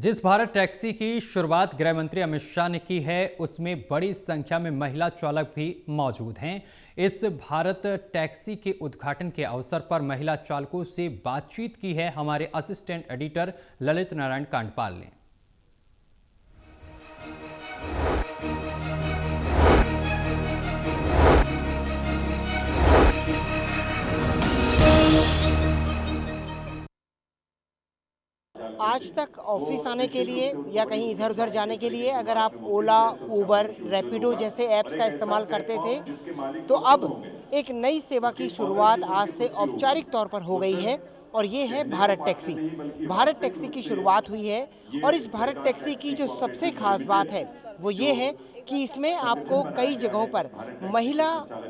जिस भारत टैक्सी की शुरुआत गृह मंत्री अमित शाह ने की है, उसमें बड़ी संख्या में महिला चालक भी मौजूद हैं। इस भारत टैक्सी के उद्घाटन के अवसर पर महिला चालकों से बातचीत की है हमारे असिस्टेंट एडिटर ललित नारायण कांडपाल ने। आज तक ऑफिस आने के लिए या कहीं इधर उधर जाने के लिए अगर आप ओला, उबर, रैपिडो जैसे ऐप्स का इस्तेमाल करते थे, तो अब एक नई सेवा की शुरुआत आज से औपचारिक तौर पर हो गई है और ये है भारत टैक्सी। भारत टैक्सी की शुरुआत हुई है और इस भारत टैक्सी की जो सबसे खास बात है वो ये है कि इसमें आपको कई जगहों पर महिला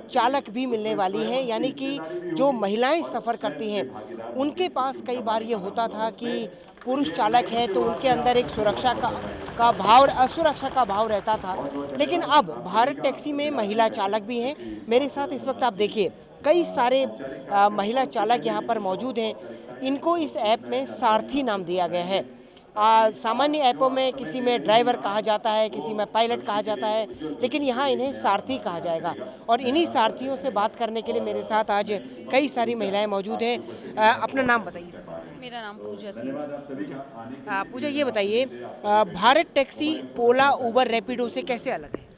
चालक भी मिलने वाली है, यानी कि जो महिलाएं सफ़र करती हैं उनके पास कई बार ये होता था कि पुरुष चालक है तो उनके अंदर एक सुरक्षा का भाव, असुरक्षा का भाव रहता था। लेकिन अब भारत टैक्सी में महिला चालक भी हैं। मेरे साथ इस वक्त आप देखिए कई सारे महिला चालक यहाँ पर मौजूद हैं। इनको इस ऐप में सारथी नाम दिया गया है। सामान्य ऐपों में किसी में ड्राइवर कहा जाता है, किसी में पायलट कहा जाता है, लेकिन यहाँ इन्हें सारथी कहा जाएगा। और इन्हीं सारथियों से बात करने के लिए मेरे साथ आज कई सारी महिलाएं मौजूद हैं। अपना नाम बताइए। मेरा नाम पूजा सिंह है। पूजा, ये बताइए भारत टैक्सी ओला, उबर, रैपिडो से कैसे अलग है?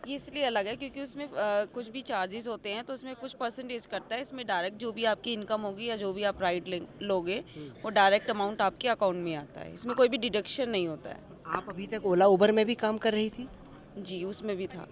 ये इसलिए अलग है क्योंकि उसमें कुछ भी चार्जेस होते हैं तो उसमें कुछ परसेंटेज करता है। इसमें डायरेक्ट जो भी आपकी इनकम होगी या जो भी आप राइड लोगे वो डायरेक्ट अमाउंट आपके अकाउंट में आता है। इसमें कोई भी डिडक्शन नहीं होता है। आप अभी तक ओला, उबर में भी काम कर रही थी? जी, उसमें भी था।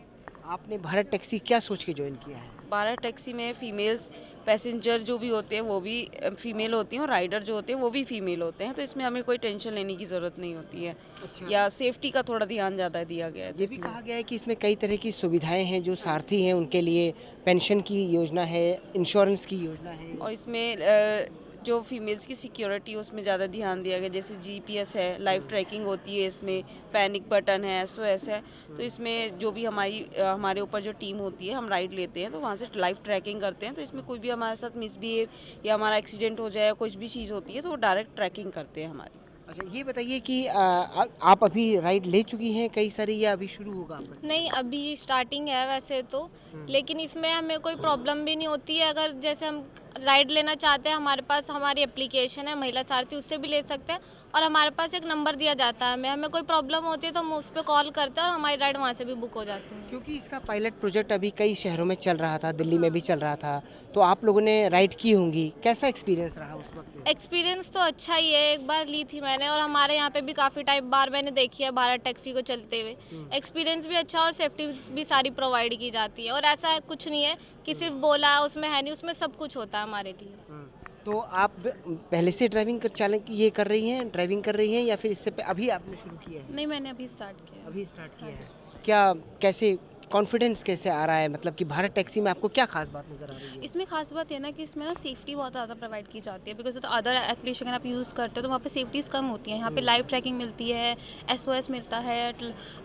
आपने भारत टैक्सी क्या सोच के ज्वाइन किया है? भारत टैक्सी में फीमेल्स पैसेंजर जो भी होते हैं वो भी फीमेल होती हैं और राइडर जो होते हैं वो भी फीमेल होते हैं, तो इसमें हमें कोई टेंशन लेने की ज़रूरत नहीं होती है। अच्छा। या सेफ्टी का थोड़ा ध्यान ज़्यादा दिया गया है। ये भी कहा गया है कि इसमें कई तरह की सुविधाएं हैं। जो सारथी हैं उनके लिए पेंशन की योजना है, इंश्योरेंस की योजना है, और इसमें जो फीमेल्स की सिक्योरिटी उसमें ज़्यादा ध्यान दिया गया। जैसे जीपीएस है, लाइव ट्रैकिंग होती है, इसमें पैनिक बटन है, एसओएस है। तो इसमें जो भी हमारे ऊपर जो टीम होती है, हम राइड लेते हैं तो वहाँ से लाइव ट्रैकिंग करते हैं। तो इसमें कोई भी हमारे साथ मिसबिहेव या हमारा एक्सीडेंट हो जाए या कुछ भी चीज़ होती है तो वो डायरेक्ट ट्रैकिंग करते हैं हमारी। अच्छा, ये बताइए कि आप अभी राइड ले चुकी हैं कई सारी या अभी शुरू होगा आपका? नहीं, अभी स्टार्टिंग है वैसे तो, लेकिन इसमें हमें कोई प्रॉब्लम भी नहीं होती है। अगर जैसे हम राइड लेना चाहते हैं, हमारे पास हमारी एप्लीकेशन है महिला सारथी, उससे भी ले सकते हैं और हमारे पास एक नंबर दिया जाता है। हमें कोई प्रॉब्लम होती है तो हम उस पर कॉल करते हैं और हमारी राइड वहाँ से भी बुक हो जाती है। क्योंकि इसका पायलट प्रोजेक्ट अभी कई शहरों में चल रहा था, दिल्ली में भी चल रहा था, तो आप लोगों ने राइड की होंगी। कैसा एक्सपीरियंस रहा उस वक्त? एक्सपीरियंस तो अच्छा ही है। एक बार ली थी मैंने और हमारे यहाँ पे भी काफ़ी टाइम बार मैंने देखी है भारत टैक्सी को चलते हुए। एक्सपीरियंस भी अच्छा और सेफ्टी भी सारी प्रोवाइड की जाती है। और ऐसा कुछ नहीं है कि सिर्फ बोला उसमें है नहीं, उसमें सब कुछ होता है हमारे लिए। तो आप पहले से ड्राइविंग कर रही हैं या फिर इससे अभी आपने शुरू किया है? नहीं, मैंने अभी स्टार्ट किया है। अभी स्टार्ट किया है। क्या कैसे कॉन्फिडेंस कैसे आ रहा है, मतलब कि भारत टैक्सी में आपको क्या खास बात नज़र आ रही है? इसमें खास बात है ना कि इसमें ना सेफ्टी बहुत ज़्यादा प्रोवाइड की जाती है। बिकॉज तो अदर एप्लीकेशन अगर आप यूज़ करते हो तो वहाँ पे सेफ्टीज़ कम होती हैं। यहाँ पे लाइव ट्रैकिंग मिलती है, एसओएस मिलता है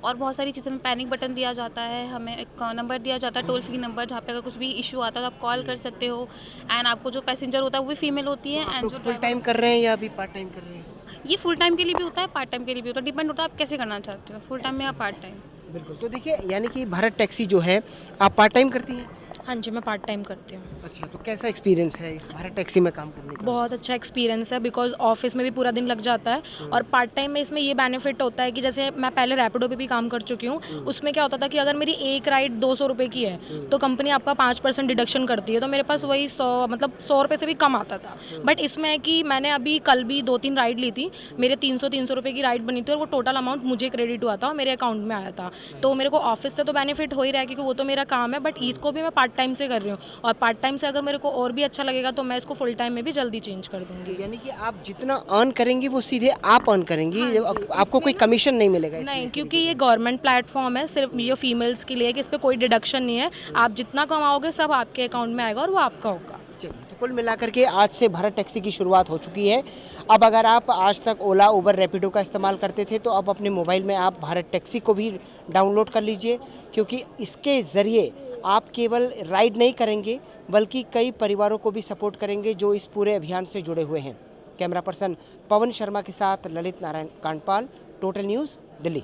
और बहुत सारी चीज़ें में पैनिक बटन दिया जाता है। हमें एक नंबर दिया जाता है, टोल फ्री नंबर, जहाँ पे अगर कुछ भी इशू आता है तो आप कॉल कर सकते हो। एंड आपको जो पैसेंजर होता है वो भी फीमेल होती है। एंड जो फुल टाइम कर रहे हैं या अभी पार्ट टाइम कर रहे हैं? ये फुल टाइम के लिए भी होता है, पार्ट टाइम के लिए भी होता है। डिपेंड होता है आप कैसे करना चाहते हो, फुल टाइम में या पार्ट टाइम। बिल्कुल। तो देखिए, यानी कि भारत टैक्सी जो है आप पार्ट टाइम करती हैं? हाँ जी, मैं पार्ट टाइम करती हूँ। अच्छा, तो कैसा एक्सपीरियंस है इस भारत टैक्सी में काम करने का? बहुत अच्छा एक्सपीरियंस है। बिकॉज ऑफिस में भी पूरा दिन लग जाता है और पार्ट टाइम में इसमें ये बेनिफिट होता है कि जैसे मैं पहले रैपिडो पे भी काम कर चुकी हूँ। उसमें क्या होता था कि अगर मेरी एक राइड 200 रुपये की है तो कंपनी आपका 5% डिडक्शन करती है, तो मेरे पास वही 100 रुपये से भी कम आता था। बट इसमें है कि मैंने अभी कल भी 2-3 राइड ली थी, मेरे 300 रुपये की राइड बनी थी और वो टोटल अमाउंट मुझे क्रेडिट हुआ था और मेरे अकाउंट में आया था। तो मेरे को ऑफिस से तो बेनिफिट हो ही रहा है क्योंकि वो तो मेरा काम है, बट इसको भी मैं पार्ट टाइम से कर रही हूँ और पार्ट टाइम से अगर मेरे को और भी अच्छा लगेगा तो मैं इसको फुल टाइम में भी जल्दी चेंज कर दूंगी। यानी कि आप जितना अर्न करेंगी वो सीधे आप अर्न करेंगी। आपको कोई कमीशन नहीं मिलेगा इसमें? नहीं, क्योंकि ये गवर्नमेंट प्लेटफॉर्म है, सिर्फ ये फीमेल्स के लिए कि इस पर कोई डिडक्शन नहीं है। आप जितना कमाओगे सब आपके अकाउंट में आएगा और वो आपका होगा। चलिए, तो कुल मिलाकर के आज से भारत टैक्सी की शुरुआत हो चुकी है। अब अगर आप आज तक ओला, उबर, रैपिडो का इस्तेमाल करते थे तो अब अपने मोबाइल में आप भारत टैक्सी को भी डाउनलोड कर लीजिए, क्योंकि इसके ज़रिए आप केवल राइड नहीं करेंगे बल्कि कई परिवारों को भी सपोर्ट करेंगे जो इस पूरे अभियान से जुड़े हुए हैं। कैमरा पर्सन पवन शर्मा के साथ ललित नारायण कांडपाल, टोटल न्यूज़, दिल्ली।